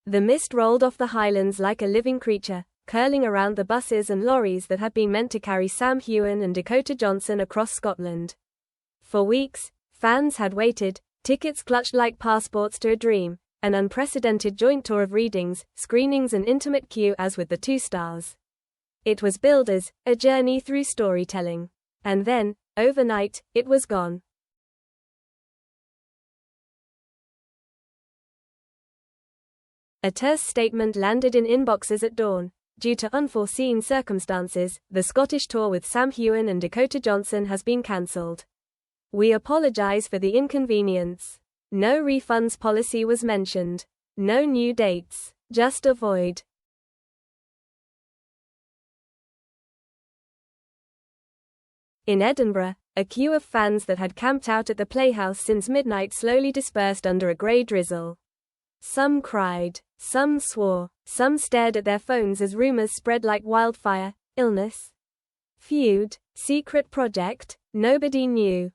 The mist rolled off the highlands like a living creature, curling around the buses and lorries that had been meant to carry Sam Heughan and Dakota Johnson across Scotland. For weeks, fans had waited, tickets clutched like passports to a dream, an unprecedented joint tour of readings, screenings and intimate queue as with the two stars. It was billed as a journey through storytelling. And then, overnight, it was gone. A terse statement landed in inboxes at dawn. Due to unforeseen circumstances, the Scottish tour with Sam Heughan and Dakota Johnson has been cancelled. We apologise for the inconvenience. No refunds policy was mentioned. No new dates. Just a void. In Edinburgh, a queue of fans that had camped out at the Playhouse since midnight slowly dispersed under a grey drizzle. Some cried, some swore, some stared at their phones as rumours spread like wildfire. Illness? Feud? Secret project? Nobody knew.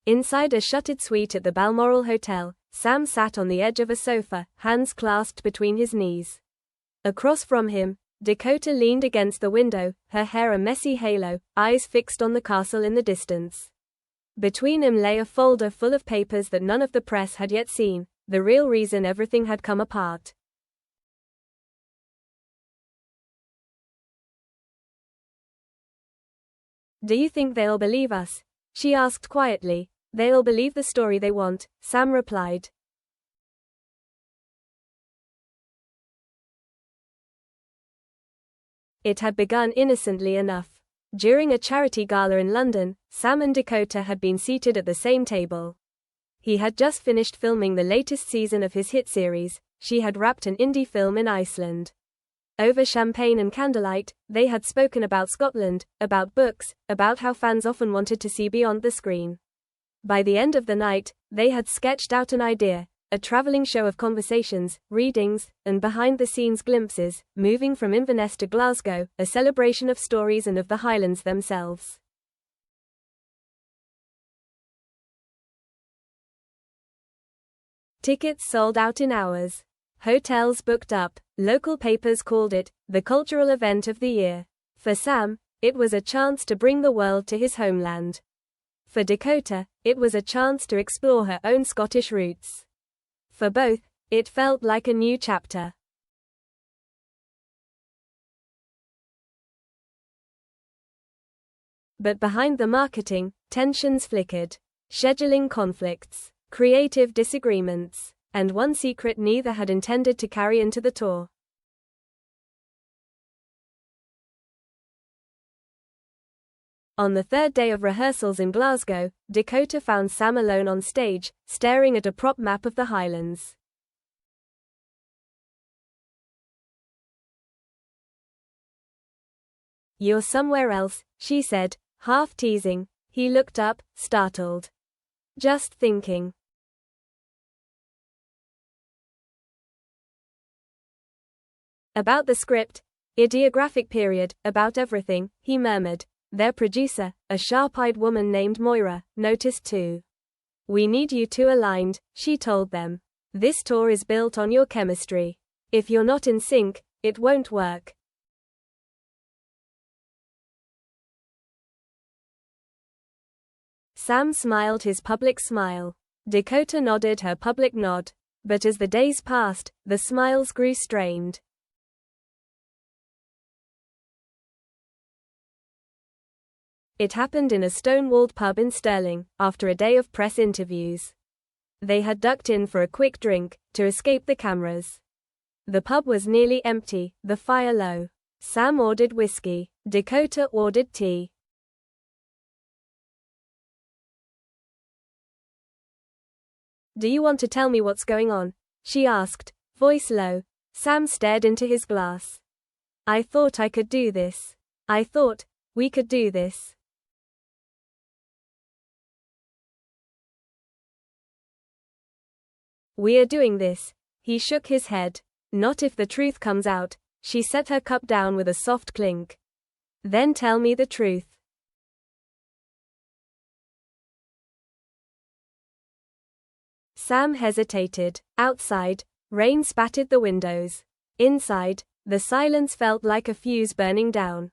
Inside a shuttered suite at the Balmoral Hotel, Sam sat on the edge of a sofa, hands clasped between his knees. Across from him, Dakota leaned against the window, her hair a messy halo, eyes fixed on the castle in the distance. Between them lay a folder full of papers that none of the press had yet seen, the real reason everything had come apart. "Do you think they'll believe us?" she asked quietly. "They'll believe the story they want," Sam replied. It had begun innocently enough. During a charity gala in London, Sam and Dakota had been seated at the same table. He had just finished filming the latest season of his hit series. She had wrapped an indie film in Iceland. Over champagne and candlelight, they had spoken about Scotland, about books, about how fans often wanted to see beyond the screen. By the end of the night, they had sketched out an idea, a traveling show of conversations, readings, and behind-the-scenes glimpses, moving from Inverness to Glasgow, a celebration of stories and of the Highlands themselves. Tickets sold out in hours. Hotels booked up. Local papers called it the cultural event of the year. For Sam, it was a chance to bring the world to his homeland. For Dakota, it was a chance to explore her own Scottish roots. For both, it felt like a new chapter. But behind the marketing, tensions flickered. Scheduling conflicts, creative disagreements, and one secret neither had intended to carry into the tour. On the third day of rehearsals in Glasgow, Dakota found Sam alone on stage, staring at a prop map of the Highlands. "You're somewhere else," she said, half teasing. He looked up, startled. "Just thinking." About the script, ideographic period, about everything, he murmured. Their producer, a sharp-eyed woman named Moira, noticed too. "We need you two aligned," she told them. "This tour is built on your chemistry. If you're not in sync, it won't work." Sam smiled his public smile. Dakota nodded her public nod. But as the days passed, the smiles grew strained. It happened in a stone-walled pub in Stirling, after a day of press interviews. They had ducked in for a quick drink, to escape the cameras. The pub was nearly empty, the fire low. Sam ordered whiskey. Dakota ordered tea. "Do you want to tell me what's going on?" she asked, voice low. Sam stared into his glass. "I thought I could do this. I thought we could do this." "We're doing this." He shook his head. "Not if the truth comes out." She set her cup down with a soft clink. "Then tell me the truth." Sam hesitated. Outside, rain spattered the windows. Inside, the silence felt like a fuse burning down.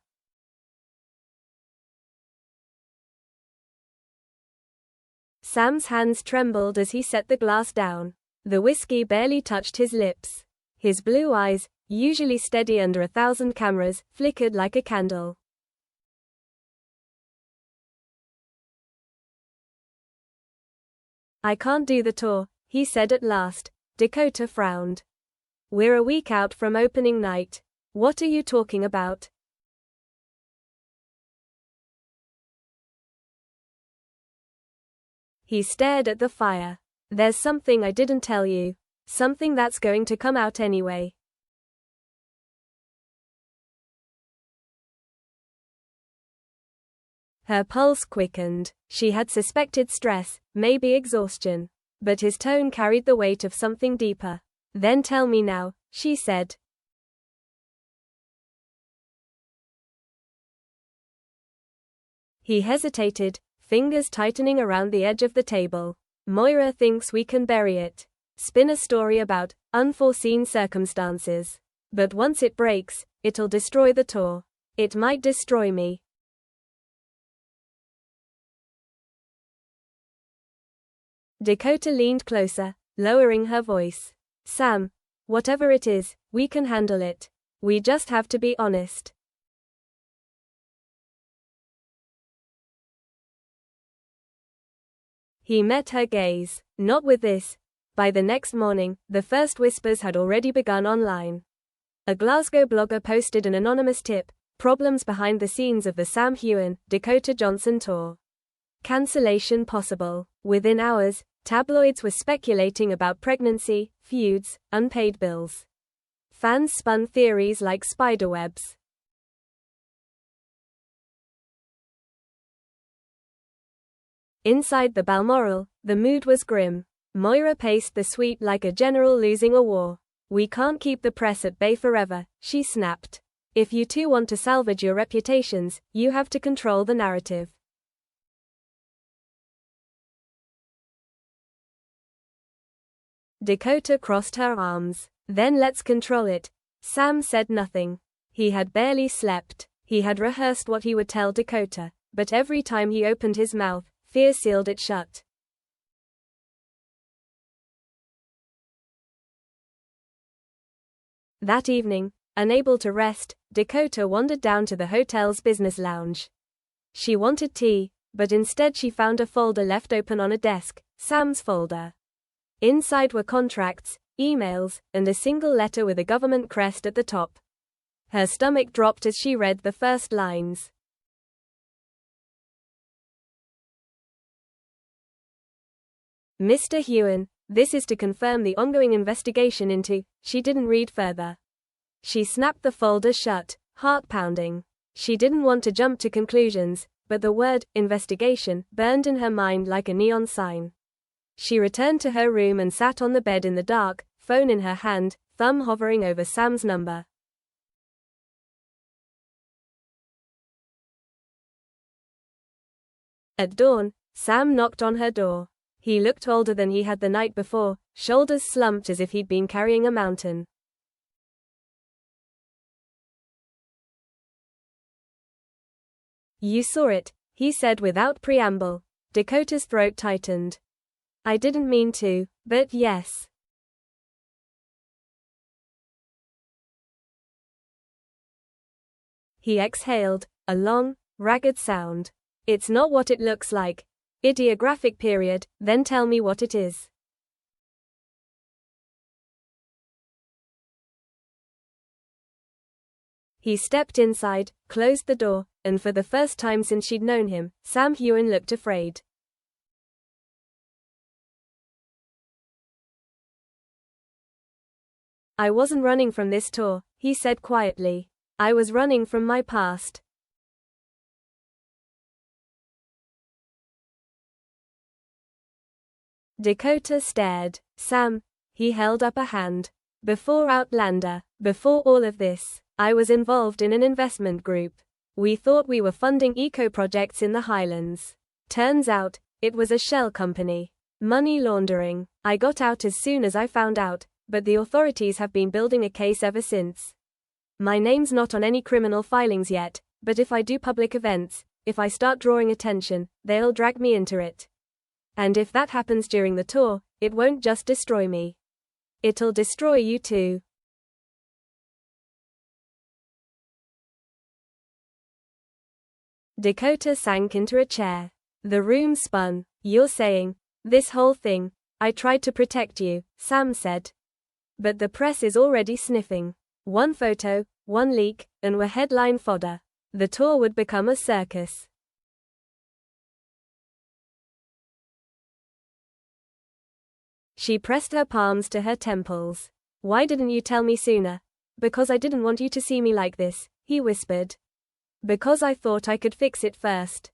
Sam's hands trembled as he set the glass down. The whiskey barely touched his lips. His blue eyes, usually steady under 1,000 cameras, flickered like a candle. "I can't do the tour," he said at last. Dakota frowned. "We're a week out from opening night. What are you talking about?" He stared at the fire. "There's something I didn't tell you. Something that's going to come out anyway." Her pulse quickened. She had suspected stress, maybe exhaustion. But his tone carried the weight of something deeper. "Then tell me now," she said. He hesitated, fingers tightening around the edge of the table. "Moira thinks we can bury it. Spin a story about unforeseen circumstances. But once it breaks, it'll destroy the tour. It might destroy me." Dakota leaned closer, lowering her voice. "Sam, whatever it is, we can handle it. We just have to be honest." He met her gaze. "Not with this." By the next morning, the first whispers had already begun online. A Glasgow blogger posted an anonymous tip: "Problems behind the scenes of the Sam Heughan, Dakota Johnson tour. Cancellation possible." Within hours, tabloids were speculating about pregnancy, feuds, unpaid bills. Fans spun theories like spiderwebs. Inside the Balmoral, the mood was grim. Moira paced the suite like a general losing a war. "We can't keep the press at bay forever," she snapped. "If you two want to salvage your reputations, you have to control the narrative." Dakota crossed her arms. "Then let's control it." Sam said nothing. He had barely slept. He had rehearsed what he would tell Dakota, but every time he opened his mouth, fear sealed it shut. That evening, unable to rest, Dakota wandered down to the hotel's business lounge. She wanted tea, but instead she found a folder left open on a desk, Sam's folder. Inside were contracts, emails, and a single letter with a government crest at the top. Her stomach dropped as she read the first lines. "Mr. Heughan, this is to confirm the ongoing investigation into..." She didn't read further. She snapped the folder shut, heart pounding. She didn't want to jump to conclusions, but the word, investigation, burned in her mind like a neon sign. She returned to her room and sat on the bed in the dark, phone in her hand, thumb hovering over Sam's number. At dawn, Sam knocked on her door. He looked older than he had the night before, shoulders slumped as if he'd been carrying a mountain. "You saw it," he said without preamble. Dakota's throat tightened. "I didn't mean to, but yes." He exhaled, a long, ragged sound. "It's not what it looks like. Ideographic period, then tell me what it is." He stepped inside, closed the door, and for the first time since she'd known him, Sam Heughan looked afraid. "I wasn't running from this tour," he said quietly. "I was running from my past." Dakota stared. "Sam," he held up a hand. "Before Outlander, before all of this, I was involved in an investment group. We thought we were funding eco projects in the Highlands. Turns out, it was a shell company. Money laundering. I got out as soon as I found out, but the authorities have been building a case ever since. My name's not on any criminal filings yet, but if I do public events, if I start drawing attention, they'll drag me into it. And if that happens during the tour, it won't just destroy me. It'll destroy you too. Dakota sank into a chair. The room spun. You're saying, this whole thing, I tried to protect you, Sam said. But the press is already sniffing. One photo, one leak, and we're headline fodder. The tour would become a circus. She pressed her palms to her temples. Why didn't you tell me sooner? Because I didn't want you to see me like this, he whispered. Because I thought I could fix it first.